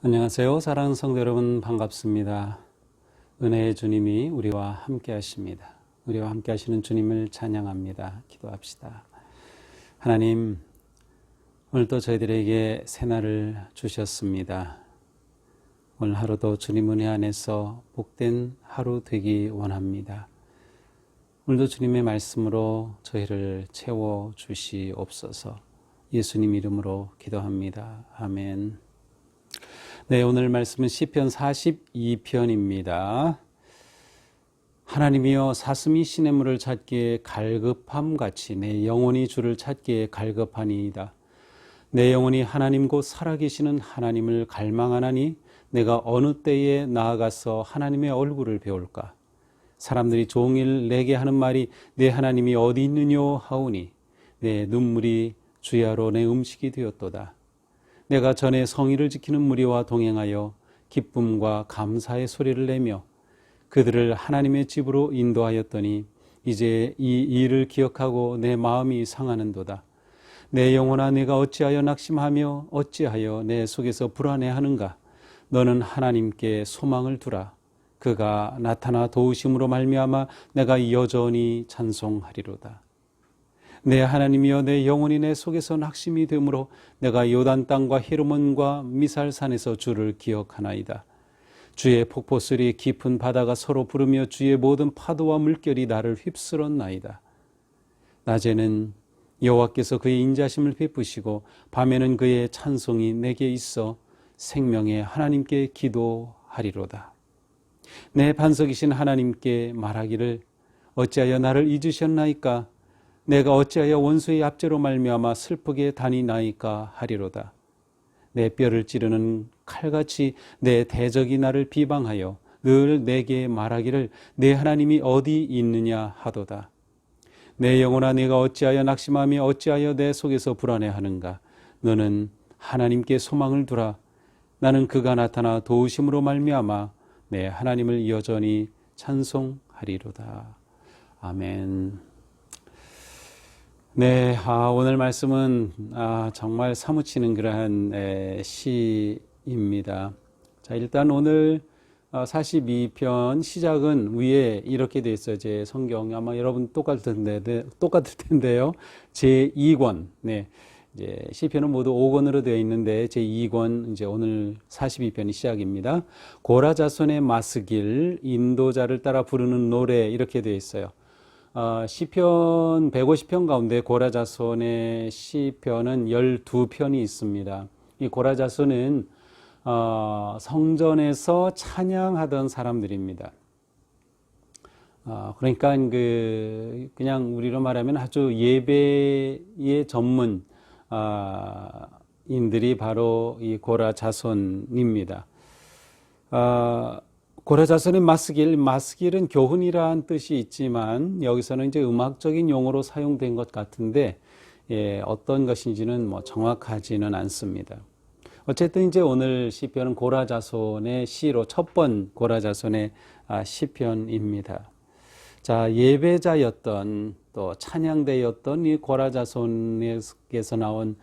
안녕하세요. 사랑하는 성도 여러분, 반갑습니다. 은혜의 주님이 우리와 함께 하십니다. 우리와 함께 하시는 주님을 찬양합니다. 기도합시다. 하나님, 오늘도 저희들에게 새날을 주셨습니다. 오늘 하루도 주님 은혜 안에서 복된 하루 되기 원합니다. 오늘도 주님의 말씀으로 저희를 채워주시옵소서. 예수님 이름으로 기도합니다. 아멘. 네, 오늘 말씀은 시편 42편입니다. 하나님이여, 사슴이 시냇물을 찾기에 갈급함같이 내 영혼이 주를 찾기에 갈급하니이다. 내 영혼이 하나님 곧 살아계시는 하나님을 갈망하나니 내가 어느 때에 나아가서 하나님의 얼굴을 배울까? 사람들이 종일 내게 하는 말이 내 하나님이 어디 있느뇨 하오니 내 눈물이 주야로 내 음식이 되었도다. 내가 전에 성의를 지키는 무리와 동행하여 기쁨과 감사의 소리를 내며 그들을 하나님의 집으로 인도하였더니 이제 이 일을 기억하고 내 마음이 상하는도다. 내 영혼아, 내가 어찌하여 낙심하며 어찌하여 내 속에서 불안해하는가? 너는 하나님께 소망을 두라. 그가 나타나 도우심으로 말미암아 내가 여전히 찬송하리로다. 내 하나님이여, 내 영혼이 내 속에서 낙심이 되므로 내가 요단 땅과 헤르몬과 미살산에서 주를 기억하나이다. 주의 폭포소리 깊은 바다가 서로 부르며 주의 모든 파도와 물결이 나를 휩쓸었나이다. 낮에는 여호와께서 그의 인자심을 베푸시고 밤에는 그의 찬송이 내게 있어 생명의 하나님께 기도하리로다. 내 반석이신 하나님께 말하기를 어찌하여 나를 잊으셨나이까? 내가 어찌하여 원수의 압제로 말미암아 슬프게 다니나이까 하리로다. 내 뼈를 찌르는 칼같이 내 대적이 나를 비방하여 늘 내게 말하기를 내 하나님이 어디 있느냐 하도다. 내 영혼아, 내가 어찌하여 낙심하며 어찌하여 내 속에서 불안해하는가? 너는 하나님께 소망을 두라. 나는 그가 나타나 도우심으로 말미암아 내 하나님을 여전히 찬송하리로다. 아멘. 네, 오늘 말씀은 정말 사무치는 그러한 시입니다. 자, 일단 오늘 42편 시작은 위에 이렇게 돼 있어요. 제 성경 아마 여러분 똑같을 텐데요. 제 2권. 네. 이제 시편은 모두 5권으로 되어 있는데 제 2권 이제 오늘 42편이 시작입니다. 고라 자손의 마스길, 인도자를 따라 부르는 노래 이렇게 되어 있어요. 시편 150편 가운데 고라 자손의 시편은 12편이 있습니다. 이 고라 자손은 성전에서 찬양하던 사람들입니다. 그러니까 그냥 우리로 말하면 아주 예배의 전문 인들이 바로 이 고라 자손입니다. 고라 자손의 마스길은 교훈이라는 뜻이 있지만 여기서는 이제 음악적인 용어로 사용된 것 같은데 어떤 것인지는 정확하지는 않습니다. 어쨌든 이제 오늘 시편은 고라 자손의 시로 첫 번 고라 자손의 시편입니다. 자, 예배자였던 또 찬양대였던 이 고라 자손에서 나온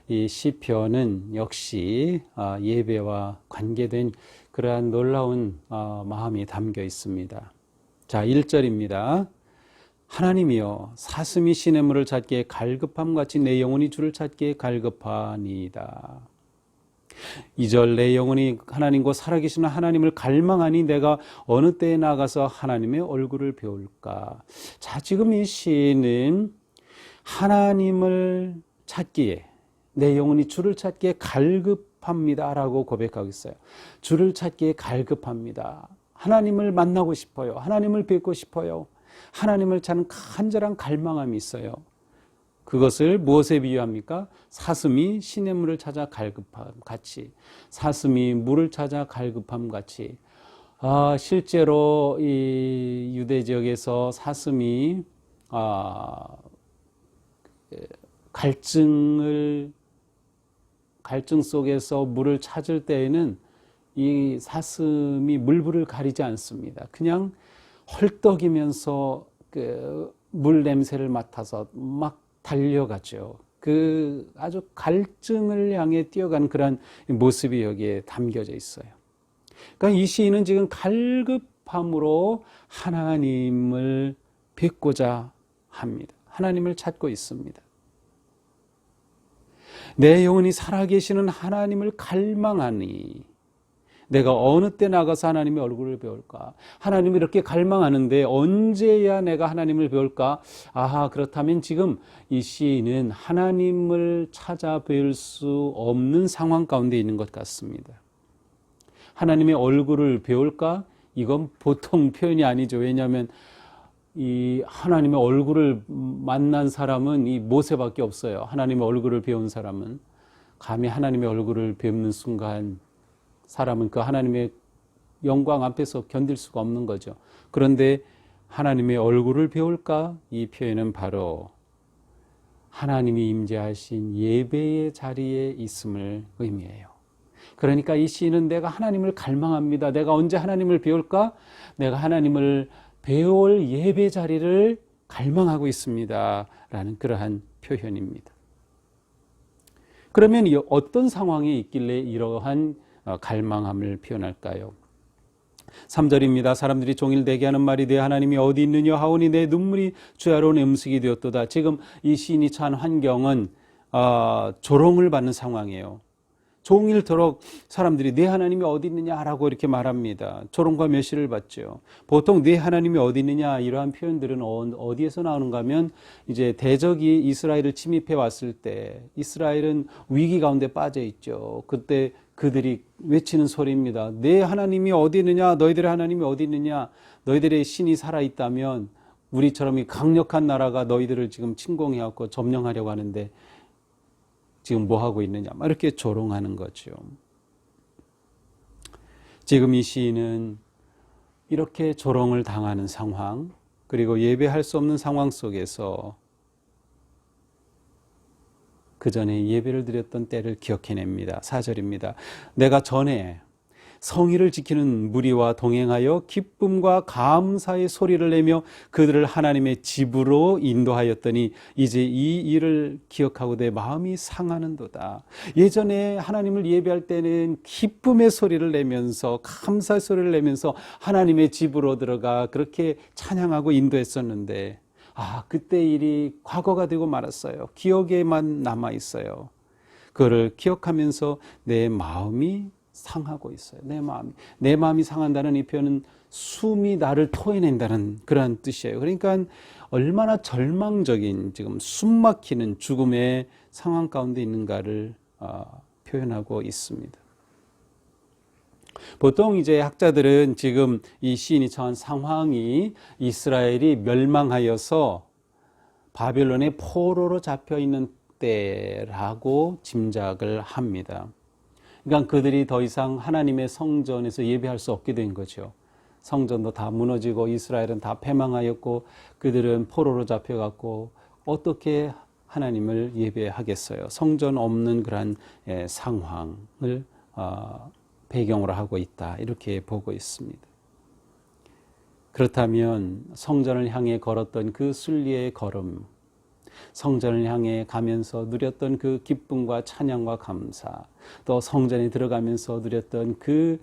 이 시편은 역시 예배와 관계된 그러한 놀라운 마음이 담겨 있습니다. 자, 1절입니다. 하나님이여, 사슴이 시냇물을 찾기에 갈급함같이 내 영혼이 주를 찾기에 갈급하니이다. 2절, 내 영혼이 하나님과 살아계시는 하나님을 갈망하니 내가 어느 때에 나가서 하나님의 얼굴을 배울까? 자, 지금 이 시는 하나님을 찾기에 내 영혼이 주를 찾기에 갈급합니다라고 고백하고 있어요. 주를 찾기에 갈급합니다. 하나님을 만나고 싶어요. 하나님을 뵙고 싶어요. 하나님을 찾는 간절한 갈망함이 있어요. 그것을 무엇에 비유합니까? 사슴이 시냇물을 찾아 갈급함 같이, 사슴이 물을 찾아 갈급함 같이. 실제로 이 유대 지역에서 사슴이 갈증 속에서 물을 찾을 때에는 이 사슴이 물불을 가리지 않습니다. 그냥 헐떡이면서 그 물 냄새를 맡아서 막 달려가죠. 그 아주 갈증을 향해 뛰어간 그런 모습이 여기에 담겨져 있어요. 그러니까 이 시인은 지금 갈급함으로 하나님을 뵙고자 합니다. 하나님을 찾고 있습니다. 내 영혼이 살아계시는 하나님을 갈망하니 내가 어느 때 나가서 하나님의 얼굴을 배울까? 하나님을 이렇게 갈망하는데 언제야 내가 하나님을 배울까? 아하, 그렇다면 지금 이 시인은 하나님을 찾아뵐 수 없는 상황 가운데 있는 것 같습니다. 하나님의 얼굴을 배울까? 이건 보통 표현이 아니죠. 왜냐하면 이 하나님의 얼굴을 만난 사람은 이 모세밖에 없어요. 하나님의 얼굴을 배운 사람은. 감히 하나님의 얼굴을 뵙는 순간 사람은 그 하나님의 영광 앞에서 견딜 수가 없는 거죠. 그런데 하나님의 얼굴을 배울까? 이 표현은 바로 하나님이 임재하신 예배의 자리에 있음을 의미해요. 그러니까 이 시인은 내가 하나님을 갈망합니다. 내가 언제 하나님을 배울까? 내가 하나님을 배울 예배 자리를 갈망하고 있습니다. 라는 그러한 표현입니다. 그러면 어떤 상황이 있길래 이러한 갈망함을 표현할까요? 3절입니다. 사람들이 종일 내게 하는 말이 내 하나님이 어디 있느냐 하오니 내 눈물이 주야로운 음식이 되었도다. 지금 이 시인이 처한 환경은 조롱을 받는 상황이에요. 종일토록 사람들이 내 하나님이 어디 있느냐라고 이렇게 말합니다. 조롱과 멸시를 받죠. 보통 내 하나님이 어디 있느냐 이러한 표현들은 어디에서 나오는가 하면 이제 대적이 이스라엘을 침입해 왔을 때 이스라엘은 위기 가운데 빠져 있죠. 그때 그들이 외치는 소리입니다. 내 하나님이 어디 있느냐? 너희들의 하나님이 어디 있느냐? 너희들의 신이 살아있다면 우리처럼 이 강력한 나라가 너희들을 지금 침공해왔고 점령하려고 하는데 지금 뭐 하고 있느냐? 이렇게 조롱하는 거죠. 지금 이 시인은 이렇게 조롱을 당하는 상황, 그리고 예배할 수 없는 상황 속에서 그 전에 예배를 드렸던 때를 기억해냅니다. 4절입니다. 내가 전에 성의를 지키는 무리와 동행하여 기쁨과 감사의 소리를 내며 그들을 하나님의 집으로 인도하였더니 이제 이 일을 기억하고 내 마음이 상하는도다. 예전에 하나님을 예배할 때는 기쁨의 소리를 내면서 감사의 소리를 내면서 하나님의 집으로 들어가 그렇게 찬양하고 인도했었는데 그때 일이 과거가 되고 말았어요. 기억에만 남아있어요. 그거를 기억하면서 내 마음이 상하고 있어요. 내 마음이 상한다는 이 표현은 숨이 나를 토해낸다는 그런 뜻이에요. 그러니까 얼마나 절망적인 지금 숨막히는 죽음의 상황 가운데 있는가를 표현하고 있습니다. 보통 이제 학자들은 지금 이 시인이 처한 상황이 이스라엘이 멸망하여서 바벨론의 포로로 잡혀 있는 때라고 짐작을 합니다. 그러니까 그들이 더 이상 하나님의 성전에서 예배할 수 없게 된 거죠. 성전도 다 무너지고 이스라엘은 다 패망하였고 그들은 포로로 잡혀갔고 어떻게 하나님을 예배하겠어요. 성전 없는 그런 상황을 배경으로 하고 있다. 이렇게 보고 있습니다. 그렇다면 성전을 향해 걸었던 그 순리의 걸음, 성전을 향해 가면서 누렸던 그 기쁨과 찬양과 감사, 또 성전에 들어가면서 누렸던 그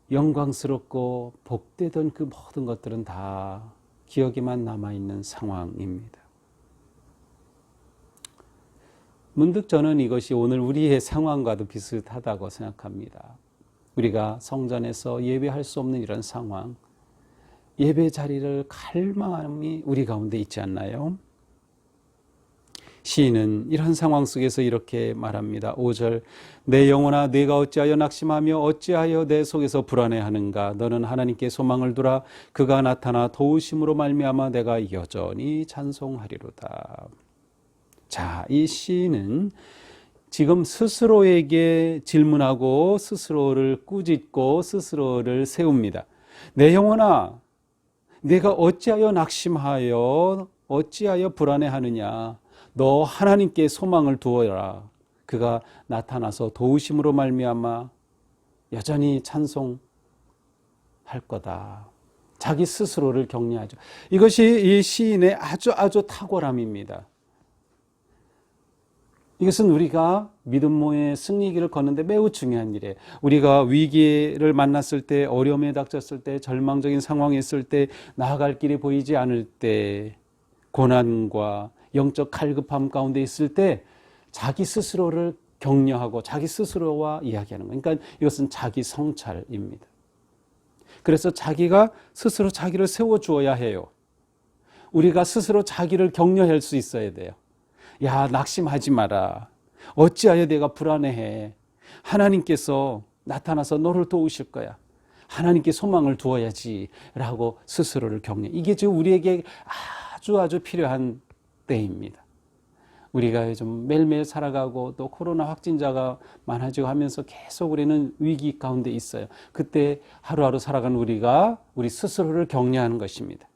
영광스럽고 복되던 그 모든 것들은 다 기억에만 남아있는 상황입니다. 문득 저는 이것이 오늘 우리의 상황과도 비슷하다고 생각합니다. 우리가 성전에서 예배할 수 없는 이런 상황, 예배 자리를 갈망함이 우리 가운데 있지 않나요? 시인은 이런 상황 속에서 이렇게 말합니다. 5절 내 영혼아 네가 어찌하여 낙심하며 어찌하여 내 속에서 불안해하는가. 너는 하나님께 소망을 두라. 그가 나타나 도우심으로 말미암아 내가 여전히 찬송하리로다. 자, 이 시인은 지금 스스로에게 질문하고 스스로를 꾸짖고 스스로를 세웁니다. 내 영혼아 내가 어찌하여 낙심하여 어찌하여 불안해하느냐. 너 하나님께 소망을 두어라. 그가 나타나서 도우심으로 말미암아 여전히 찬송할 거다. 자기 스스로를 격려하죠. 이것이 이 시인의 아주 탁월함입니다. 이것은 우리가 믿음의 승리길을 걷는데 매우 중요한 일이에요. 우리가 위기를 만났을 때, 어려움에 닥쳤을 때, 절망적인 상황에 있을 때, 나아갈 길이 보이지 않을 때, 고난과 영적 갈급함 가운데 있을 때 자기 스스로를 격려하고 자기 스스로와 이야기하는 거예요. 그러니까 이것은 자기 성찰입니다. 그래서 자기가 스스로 자기를 세워주어야 해요. 우리가 스스로 자기를 격려할 수 있어야 돼요. 야, 낙심하지 마라. 어찌하여 내가 불안해해. 하나님께서 나타나서 너를 도우실 거야. 하나님께 소망을 두어야지 라고 스스로를 격려. 이게 지금 우리에게 아주 필요한 때입니다. 우리가 좀 매일매일 살아가고 또 코로나 확진자가 많아지고 하면서 계속 우리는 위기 가운데 있어요. 그때 하루하루 살아가는 우리가 우리 스스로를 격려하는 것입니다.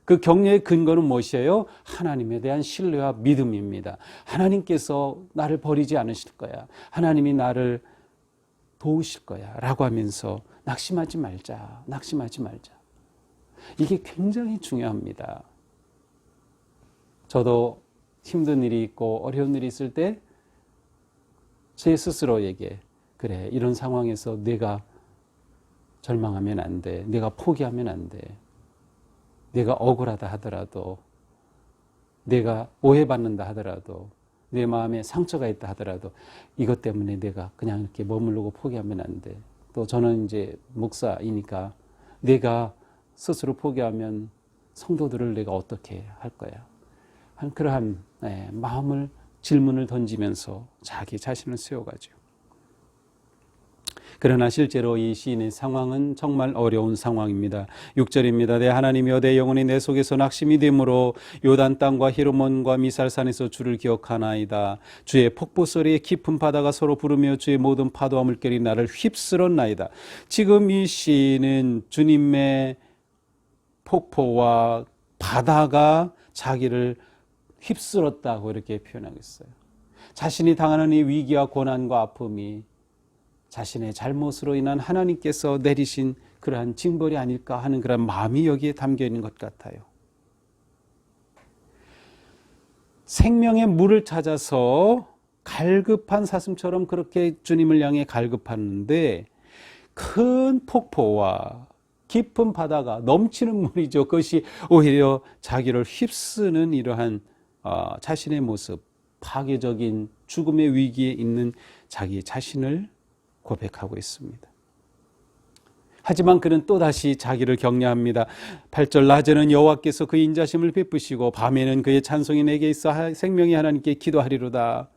그 격려의 근거는 무엇이에요? 하나님에 대한 신뢰와 믿음입니다. 하나님께서 나를 버리지 않으실 거야. 하나님이 나를 도우실 거야 라고 하면서 낙심하지 말자. 이게 굉장히 중요합니다. 저도 힘든 일이 있고 어려운 일이 있을 때 제 스스로에게 그래, 이런 상황에서 내가 절망하면 안 돼. 내가 포기하면 안 돼. 내가 억울하다 하더라도, 내가 오해받는다 하더라도, 내 마음에 상처가 있다 하더라도 이것 때문에 내가 그냥 이렇게 머무르고 포기하면 안 돼. 또 저는 이제 목사이니까 내가 스스로 포기하면 성도들을 내가 어떻게 할 거야. 그러한 마음을 질문을 던지면서 자기 자신을 세워가죠. 그러나 실제로 이 시인의 상황은 정말 어려운 상황입니다. 6절입니다. 내 하나님이여 내 영혼이 내 속에서 낙심이 되므로 요단 땅과 히르몬과 미살산에서 주를 기억하나이다. 주의 폭포 소리에 깊은 바다가 서로 부르며 주의 모든 파도와 물결이 나를 휩쓸었나이다. 지금 이 시인은 주님의 폭포와 바다가 자기를 휩쓸었다고 이렇게 표현하고 있어요. 자신이 당하는 이 위기와 고난과 아픔이 자신의 잘못으로 인한 하나님께서 내리신 그러한 징벌이 아닐까 하는 그런 마음이 여기에 담겨 있는 것 같아요. 생명의 물을 찾아서 갈급한 사슴처럼 그렇게 주님을 향해 갈급하는데 큰 폭포와 깊은 바다가 넘치는 물이죠. 그것이 오히려 자기를 휩쓰는 이러한 자신의 모습, 파괴적인 죽음의 위기에 있는 자기 자신을 고백하고 있습니다. 하지만 그는 또다시 자기를 격려합니다. 8절 낮에는 여호와께서 그의 인자심을 베푸시고 밤에는 그의 찬송이 내게 있어 생명의 하나님께 기도하리로다.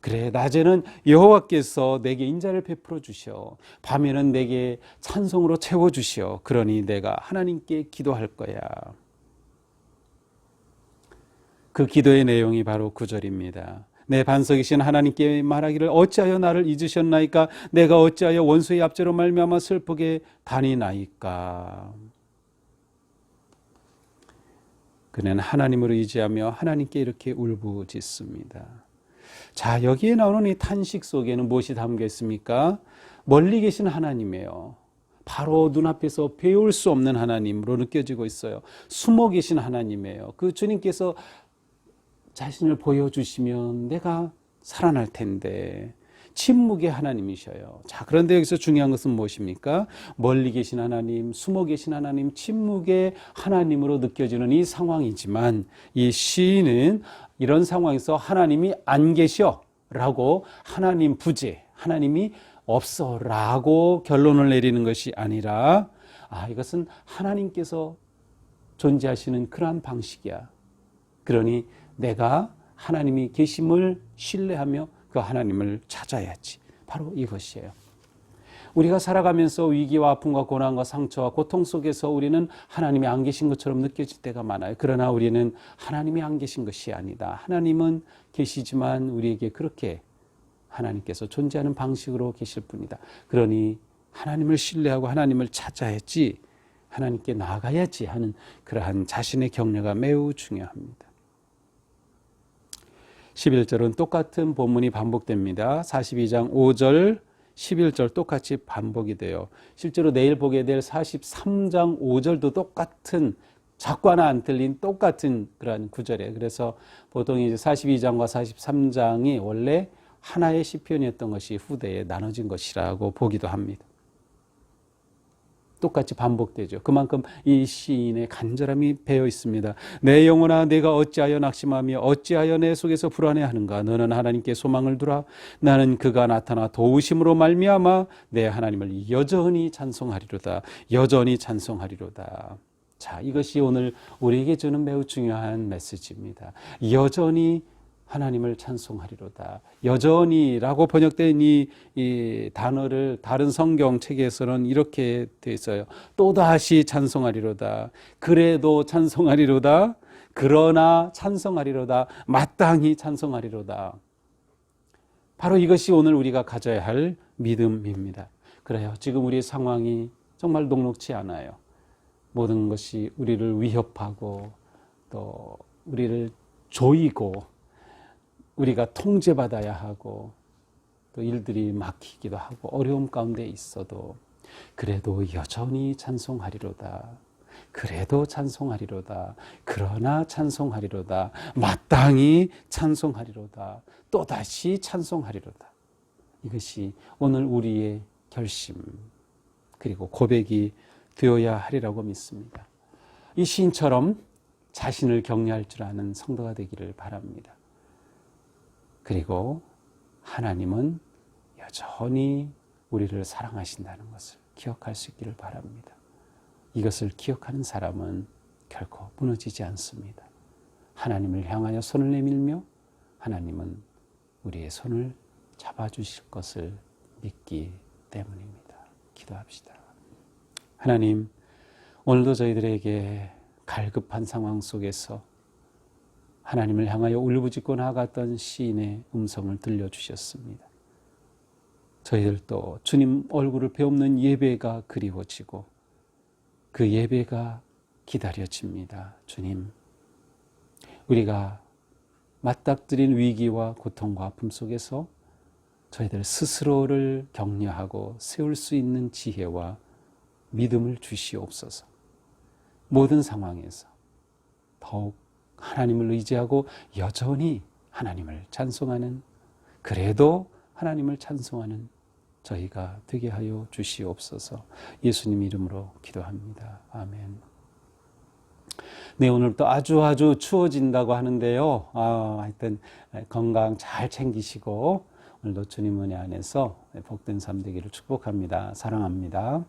그래, 낮에는 여호와께서 내게 인자를 베풀어 주시오. 밤에는 내게 찬송으로 채워 주시오. 그러니 내가 하나님께 기도할 거야. 그 기도의 내용이 바로 9절입니다. 내 반석이신 하나님께 말하기를 어찌하여 나를 잊으셨나이까? 내가 어찌하여 원수의 압제로 말미암아 슬프게 다니나이까? 그는 하나님을 의지하며 하나님께 이렇게 울부짖습니다. 자, 여기에 나오는 이 탄식 속에는 무엇이 담겨 있습니까? 멀리 계신 하나님이에요. 바로 눈앞에서 배울 수 없는 하나님으로 느껴지고 있어요. 숨어 계신 하나님이에요. 그 주님께서 자신을 보여주시면 내가 살아날 텐데 침묵의 하나님이셔요. 자, 그런데 여기서 중요한 것은 무엇입니까? 멀리 계신 하나님, 숨어 계신 하나님, 침묵의 하나님으로 느껴지는 이 상황이지만 이 시인은 이런 상황에서 하나님이 안 계셔 라고 하나님 부재, 하나님이 없어 라고 결론을 내리는 것이 아니라 이것은 하나님께서 존재하시는 그러한 방식이야. 그러니 내가 하나님이 계심을 신뢰하며 그 하나님을 찾아야지. 바로 이것이에요. 우리가 살아가면서 위기와 아픔과 고난과 상처와 고통 속에서 우리는 하나님이 안 계신 것처럼 느껴질 때가 많아요. 그러나 우리는 하나님이 안 계신 것이 아니다. 하나님은 계시지만 우리에게 그렇게 하나님께서 존재하는 방식으로 계실 뿐이다. 그러니 하나님을 신뢰하고 하나님을 찾아야지, 하나님께 나아가야지 하는 그러한 자신의 격려가 매우 중요합니다. 11절은 똑같은 본문이 반복됩니다. 42장 5절, 11절 똑같이 반복이 돼요. 실제로 내일 보게 될 43장 5절도 똑같은 자꾸 하나 안 틀린 똑같은 그런 구절이에요. 그래서 보통 이제 42장과 43장이 원래 하나의 시편이었던 것이 후대에 나눠진 것이라고 보기도 합니다. 똑같이 반복되죠. 그만큼 이 시인의 간절함이 배어 있습니다. 내 영혼아 내가 어찌하여 낙심하며 어찌하여 내 속에서 불안해하는가. 너는 하나님께 소망을 두라. 나는 그가 나타나 도우심으로 말미암아 내 하나님을 여전히 찬송하리로다. 여전히 찬송하리로다. 자, 이것이 오늘 우리에게 주는 매우 중요한 메시지입니다. 여전히 하나님을 찬송하리로다. 여전히라고 번역된 이 단어를 다른 성경책에서는 이렇게 되어 있어요. 또다시 찬송하리로다. 그래도 찬송하리로다. 그러나 찬송하리로다. 마땅히 찬송하리로다. 바로 이것이 오늘 우리가 가져야 할 믿음입니다. 그래요. 지금 우리의 상황이 정말 녹록지 않아요. 모든 것이 우리를 위협하고 또 우리를 조이고 우리가 통제받아야 하고 또 일들이 막히기도 하고 어려움 가운데 있어도 그래도 여전히 찬송하리로다. 그래도 찬송하리로다. 그러나 찬송하리로다. 마땅히 찬송하리로다. 또다시 찬송하리로다. 이것이 오늘 우리의 결심 그리고 고백이 되어야 하리라고 믿습니다. 이 시인처럼 자신을 격려할 줄 아는 성도가 되기를 바랍니다. 그리고 하나님은 여전히 우리를 사랑하신다는 것을 기억할 수 있기를 바랍니다. 이것을 기억하는 사람은 결코 무너지지 않습니다. 하나님을 향하여 손을 내밀며 하나님은 우리의 손을 잡아주실 것을 믿기 때문입니다. 기도합시다. 하나님, 오늘도 저희들에게 갈급한 상황 속에서 하나님을 향하여 울부짖고 나아갔던 시인의 음성을 들려주셨습니다. 저희들도 주님 얼굴을 배우는 예배가 그리워지고 그 예배가 기다려집니다. 주님, 우리가 맞닥뜨린 위기와 고통과 아픔 속에서 저희들 스스로를 격려하고 세울 수 있는 지혜와 믿음을 주시옵소서. 모든 상황에서 더욱 하나님을 의지하고 여전히 하나님을 찬송하는, 그래도 하나님을 찬송하는 저희가 되게 하여 주시옵소서. 예수님 이름으로 기도합니다. 아멘. 네, 오늘 또 아주 추워진다고 하는데요. 하여튼 건강 잘 챙기시고 오늘도 주님 은혜 안에서 복된 삶 되기를 축복합니다. 사랑합니다.